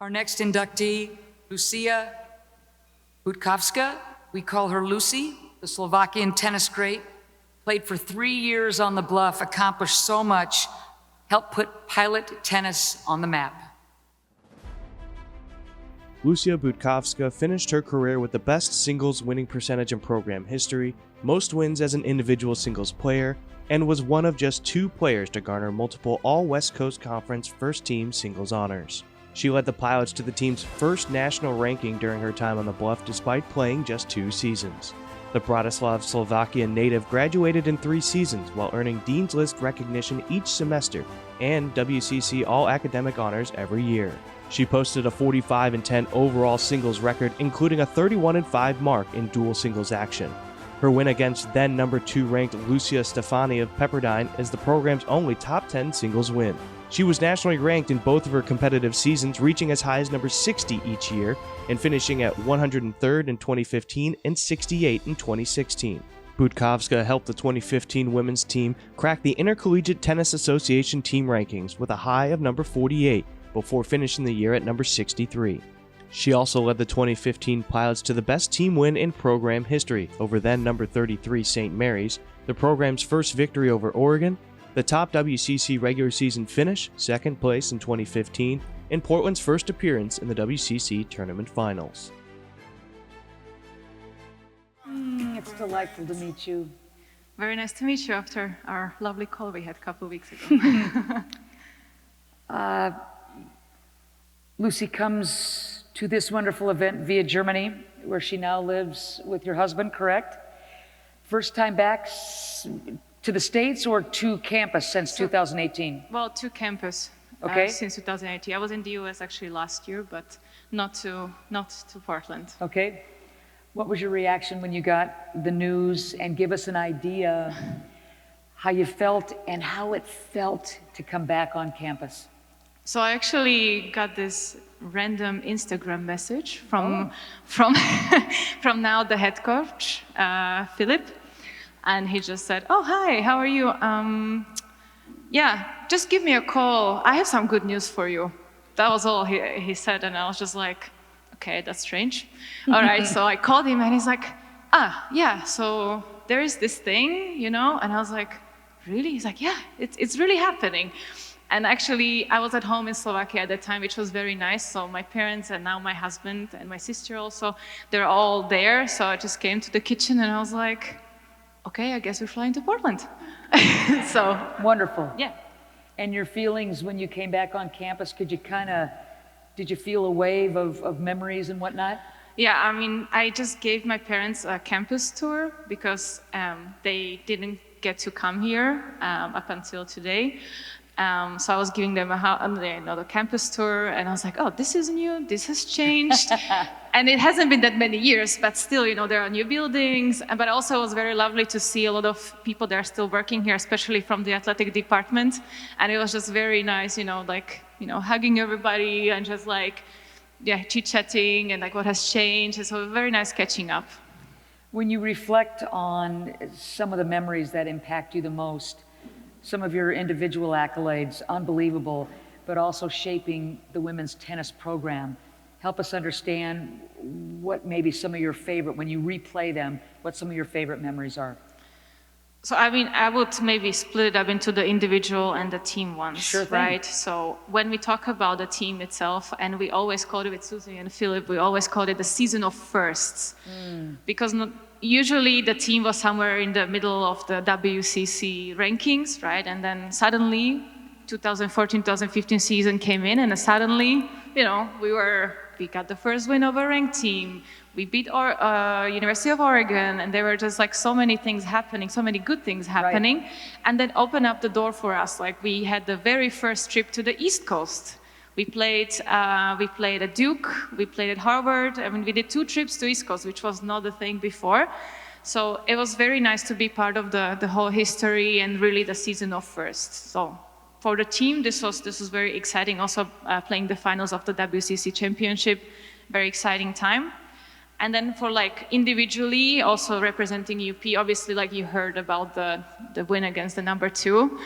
Our next inductee, Lucia Butkovska, we call her Lucy, the Slovakian tennis great, played for 3 years on the bluff, accomplished so much, helped put pilot tennis on the map. Lucia Butkovska finished her career with the best singles winning percentage in program history, most wins as an individual singles player, and was one of just 2 players to garner multiple All-West Coast Conference first-team singles honors. She led the pilots to the team's first national ranking during her time on the bluff despite playing just 2 seasons. The Bratislav, Slovakia native graduated in 3 seasons while earning Dean's List recognition each semester and WCC All-Academic honors every year. She posted a 45-10 overall singles record, including a 31-5 mark in dual singles action. Her win against then number 2 ranked Lucia Stefani of Pepperdine is the program's only top 10 singles win. She was nationally ranked in both of her competitive seasons, reaching as high as number 60 each year and finishing at 103rd in 2015 and 68 in 2016. Butkovska helped the 2015 women's team crack the Intercollegiate Tennis Association team rankings with a high of number 48 before finishing the year at number 63. She also led the 2015 pilots to the best team win in program history over then number 33 St. Mary's, the program's first victory over Oregon, the top WCC regular season finish, 2nd place in 2015, and Portland's first appearance in the WCC tournament finals. It's delightful to meet you. Very nice to meet you after our lovely call we had a couple of weeks ago. Lucy comes to this wonderful event via Germany, where she now lives with your husband, correct? First time back to the States or to campus since 2018? Well, to campus Okay. Since 2018. I was in the US actually last year, but not to Portland. Okay. What was your reaction when you got the news, and give us an idea how you felt and how it felt to come back on campus? So I actually got this random Instagram message from now the head coach, Philip, and he just said, "Oh, hi, how are you? Yeah, just give me a call. I have some good news for you." That was all he said, and I was just like, okay, that's strange. All right, so I called him, and he's like, yeah, so there is this thing, you know? And I was like, really? He's like, yeah, it's really happening. And actually, I was at home in Slovakia at that time, which was very nice. So my parents and now my husband and my sister also, they're all there. So I just came to the kitchen and I was like, okay, I guess we're flying to Portland. So Wonderful. yeah. And your feelings when you came back on campus, did you feel a wave of memories and whatnot? Yeah, I mean, I just gave my parents a campus tour because they didn't get to come here up until today. So I was giving them another campus tour, and I was like, oh, this is new, this has changed. And it hasn't been that many years, but still, you know, there are new buildings. But also it was very lovely to see a lot of people that are still working here, especially from the athletic department. And it was just very nice, you know, like, you know, hugging everybody and just like, yeah, chit-chatting and like what has changed. And so very nice catching up. When you reflect on some of the memories that impact you the most, some of your individual accolades, unbelievable, but also shaping the women's tennis program, help us understand what maybe some of your favorite, when you replay them, what some of your favorite memories are. So, I mean, I would maybe split it up into the individual and the team ones, Sure thing. right? So when we talk about the team itself, and we always called it with Susie and Philip, we always called it the season of firsts. Because usually the team was somewhere in the middle of the WCC rankings, right? And then suddenly 2014-2015 season came in, and then suddenly, you know, we got the first win over a ranked team. We beat our University of Oregon, and there were just like so many things happening, so many good things happening, Right. and then opened up the door for us. Like we had the very first trip to the East Coast. We played at Duke, we played at Harvard. I mean, we did 2 trips to East Coast, which was not a thing before. So it was very nice to be part of the whole history and really the season of firsts. So for the team, this was very exciting. Also playing the finals of the WCC Championship, very exciting time. And then for like individually, also representing UP, obviously like you heard about the win against the number 2.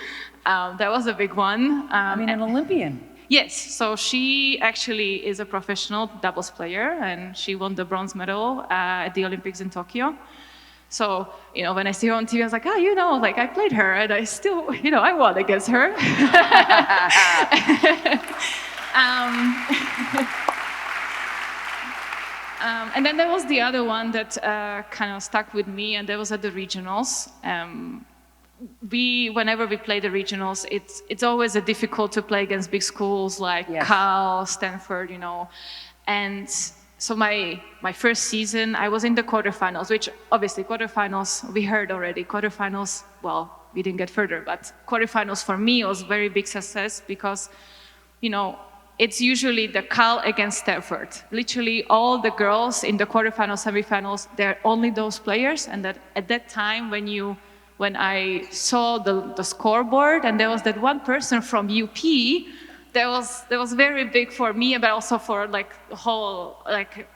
That was a big one. I mean, an Olympian. Yes, so she actually is a professional doubles player, and she won the bronze medal at the Olympics in Tokyo. So, when I see her on TV, I was like, like I played her, and I still, I won against her. And then there was the other one that kind of stuck with me, and that was at the regionals. Whenever we play the regionals, it's always difficult to play against big schools like Cal, Stanford, And so my first season, I was in the quarterfinals, which obviously quarterfinals, we heard already, quarterfinals, well, we didn't get further, but quarterfinals for me was very big success because, it's usually the Cal against Stanford. Literally all the girls in the quarterfinals, semifinals, they're only those players. And that at that time when I saw the scoreboard and there was that one person from UP, that was very big for me, but also for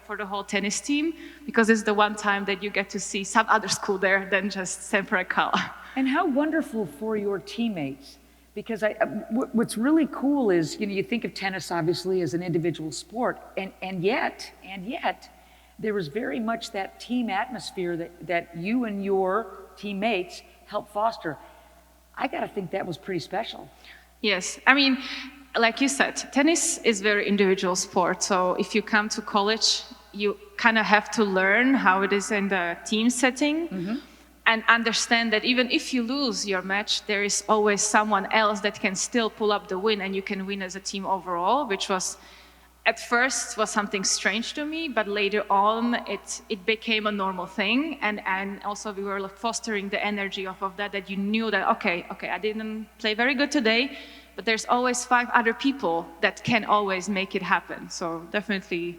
for the whole tennis team, because it's the one time that you get to see some other school there than just Stanford Cal. And how wonderful for your teammates. Because what's really cool is, you think of tennis obviously as an individual sport, and yet, there was very much that team atmosphere that you and your teammates helped foster. I gotta think that was pretty special. Yes, I mean, like you said, tennis is very individual sport. So if you come to college, you kind of have to learn how it is in the team setting. Mm-hmm. And understand that even if you lose your match, there is always someone else that can still pull up the win, and you can win as a team overall, which was, at first, was something strange to me, but later on, it became a normal thing. And also we were fostering the energy of that you knew that, okay, I didn't play very good today, but there's always 5 other people that can always make it happen. So definitely,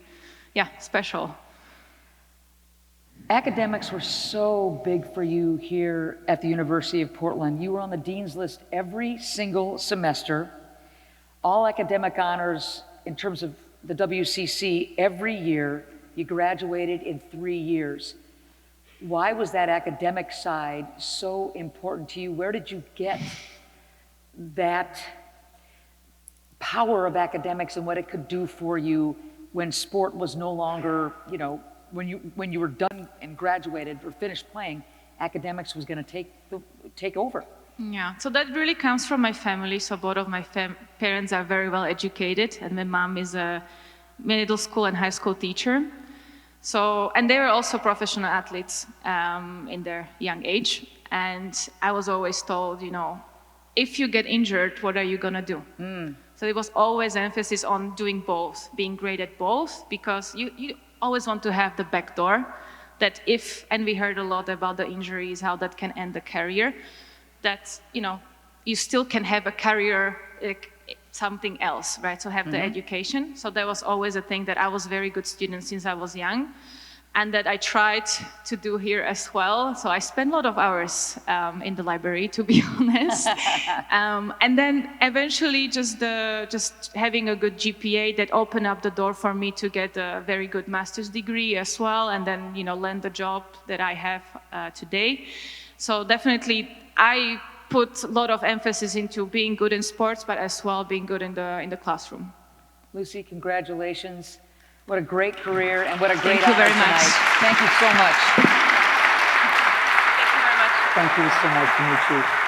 special. Academics were so big for you here at the University of Portland. You were on the dean's list every single semester. All academic honors in terms of the WCC every year. You graduated in 3 years. Why was that academic side so important to you? Where did you get that power of academics and what it could do for you when sport was no longer, when you were done and graduated or finished playing, academics was going to take over? Yeah, so that really comes from my family. So both of my parents are very well educated, and my mom is a middle school and high school teacher. So, and they were also professional athletes in their young age. And I was always told, if you get injured, what are you going to do? So it was always emphasis on doing both, being great at both, because you always want to have the back door that if, and we heard a lot about the injuries, how that can end the career, that, you still can have a career, like something else, right? So have the education. So that was always a thing that I was a very good student since I was young, and that I tried to do here as well. So I spent a lot of hours in the library, to be honest. And then eventually just having a good GPA that opened up the door for me to get a very good master's degree as well, and then, land the job that I have today. So definitely I put a lot of emphasis into being good in sports, but as well being good in the classroom. Lucy, congratulations. What a great career and what a great Thank you very honor much. tonight. Thank you so much. Thank you very much. Thank you so much, Dimitri.